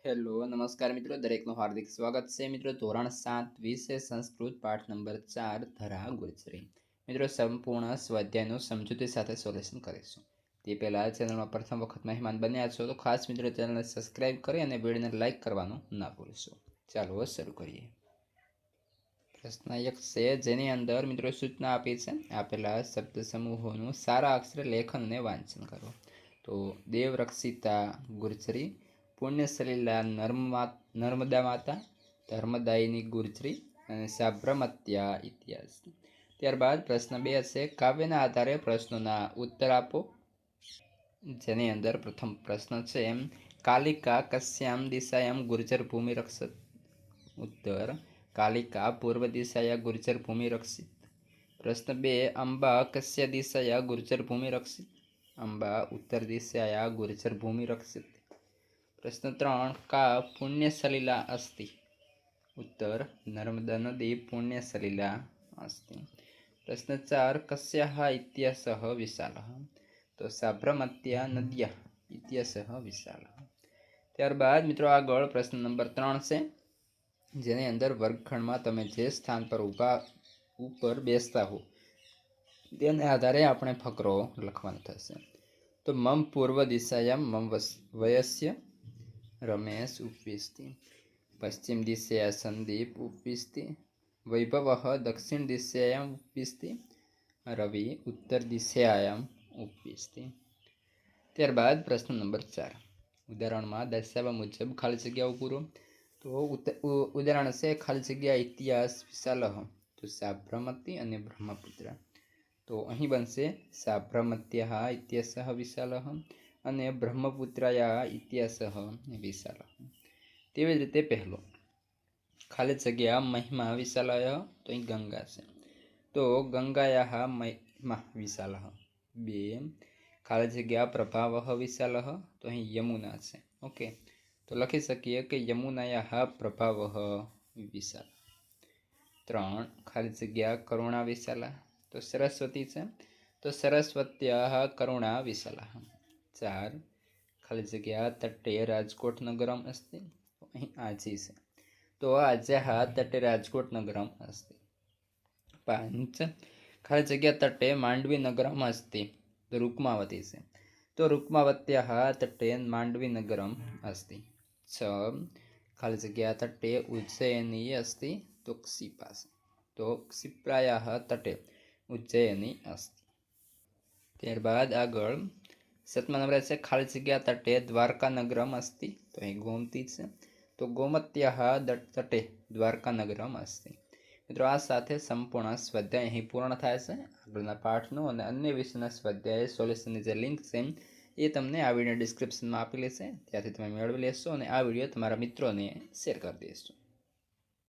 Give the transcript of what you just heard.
Hello નમસ્કાર મિત્રો, દરેકનું હાર્દિક સ્વાગત છે મિત્રો. ધોરણ 7 વિષય સંસ્કૃત પાઠ નંબર 4 ધરા ગુર્જરી. મિત્રો સંપૂર્ણ સ્વાધ્યાયનું સમજૂતી સાથે સોલ્યુશન કરીશું. તે પહેલાં ચેનલમાં પ્રથમ વખત મહેમાન બન્યા છો તો ખાસ મિત્રો ચેનલને સબસ્ક્રાઇબ કરી અને વિડીયોને લાઇક કરવાનું ના ભૂલશો. ચાલો શરૂ કરીએ. પ્રશ્ન 1 છે, જેની અંદર મિત્રો સૂચના આપી છે. આપેલા શબ્દ સમૂહોનું સારા અક્ષરે લેખન અને વાંચન કરો. તો દેવરક્ષિતા ગુર્જરી, પુણ્યસલીલા નર્મદા માતા, ધર્મદાયિની ગુર્જરી અને સાબરમત્યા ઇતિહાસ. ત્યારબાદ પ્રશ્ન 2 છે, કાવ્યના આધારે પ્રશ્નોના ઉત્તર આપો. જેની અંદર પ્રથમ પ્રશ્ન છે, કાલિકા કસ્યામ દિશાયામ ગુર્જર ભૂમિ રક્ષત. ઉત્તર, કાલિકા પૂર્વ દિશાયા ગુર્જર ભૂમિ રક્ષિત. પ્રશ્ન 2, અંબા કસ્ય દિશાયા ગુર્જર ભૂમિ રક્ષિત. અંબા ઉત્તર દિશાયા ગુર્જર ભૂમિ રક્ષિત. પ્રશ્ન 3, કા પુણ્યસલિલા અસ્તિ. ઉત્તર, નર્મદા નદી પુણ્યસલિલા અસ્તિ. પ્રશ્ન 4, કસ્યાહ ઇત્યાસઃ વિશાલઃ. તો સાબરમત્યા નદ્યા ઇત્યાસઃ વિશાલઃ. ત્યારબાદ મિત્રો આગળ પ્રશ્ન નંબર 3 છે, જેની અંદર વર્ગખંડમાં તમે જે સ્થાન પર ઉપર બેસતા હો તેને આધારે આપણે ફકરો લખવાનો થશે. તો મમ પૂર્વ દિશાયામ મમ વયસ્ય રમેશ ઉપવિષ્ટિ, પશ્ચિમ દિશાયા સંદીપ ઉપવિષ્ટિ, વૈભવ દક્ષિણ દિશાયામ ઉપવિષ્ટિ, રવિ ઉત્તર દિશાયામ ઉપવિષ્ટિ. ત્યારબાદ પ્રશ્ન નંબર 4, ઉદાહરણમાં દર્શાવ્યા મુજબ ખાલી જગ્યાઓ પૂરો. તો ઉદાહરણ છે, ખાલી જગ્યા ઇતિહાસ વિશાલઃ. તો સાબરમતી અને બ્રહ્મપુત્ર. તો અહીં બનશે સાબરમત્યા ઇતિહાસઃ વિશાલઃ અને બ્રહ્મપુત્રાયા ઇતિહાસઃ વિશાલઃ. તેવી જ રીતે પહેલો, ખાલી જગ્યા મહિમા વિશાલય. તો અહીં ગંગા છે, તો ગંગાયાઃ મહિમા વિશાલઃ. 2, ખાલી જગ્યા પ્રભાવઃ વિશાલઃ. તો અહીં યમુના છે. ઓકે, તો લખી શકીએ કે યમુનાયાઃ પ્રભાવઃ વિશાલ. 3, ખાલી જગ્યા કરુણા વિશાલા. તો સરસ્વતી છે, તો સરસ્વત્યાઃ કરુણા વિશાલા. 4, ખાલી જગ્યા તટે રાજકોટ નગરમ અસ્તિ. તો અહીં આજી છે, તો આજ્યાઃ તટે રાજકોટ નગરમ અસ્તિ. 5, ખાલી જગ્યા તટે માંડવી નગરમ અસ્તિ. તો રૂકમાવતી છે, તો રૂકમાવત્યાઃ તટે માંડવી નગરમ અસ્તિ. 6, ખાલી જગ્યા તટે ઉજ્જયિની અસ્તિ. તો ક્ષિપા છે, તો ક્ષિપ્રાયાઃ તટે ઉજ્જયિની અસ્તિ. ત્યારબાદ આગળ 7મા નંબરે છે, ખાલી જગ્યા તટે દ્વારકા નગરમ અસ્તિ. તો અહીં ગોમતી છે, તો ગોમત્યાઃ તટે દ્વારકા નગરમ અસ્તિ. મિત્રો આ સાથે સંપૂર્ણ સ્વાધ્યાય અહીં પૂર્ણ થાય છે. આગળના પાઠનું અને અન્ય વિષયના સ્વાધ્યાય સોલ્યુશનની જે લિંક છે એ તમને આ વિડીયો ડિસ્ક્રિપ્શનમાં આપેલી છે, ત્યાંથી તમે મેળવી લેશો અને આ વિડીયો તમારા મિત્રોને શેર કરી દેશો.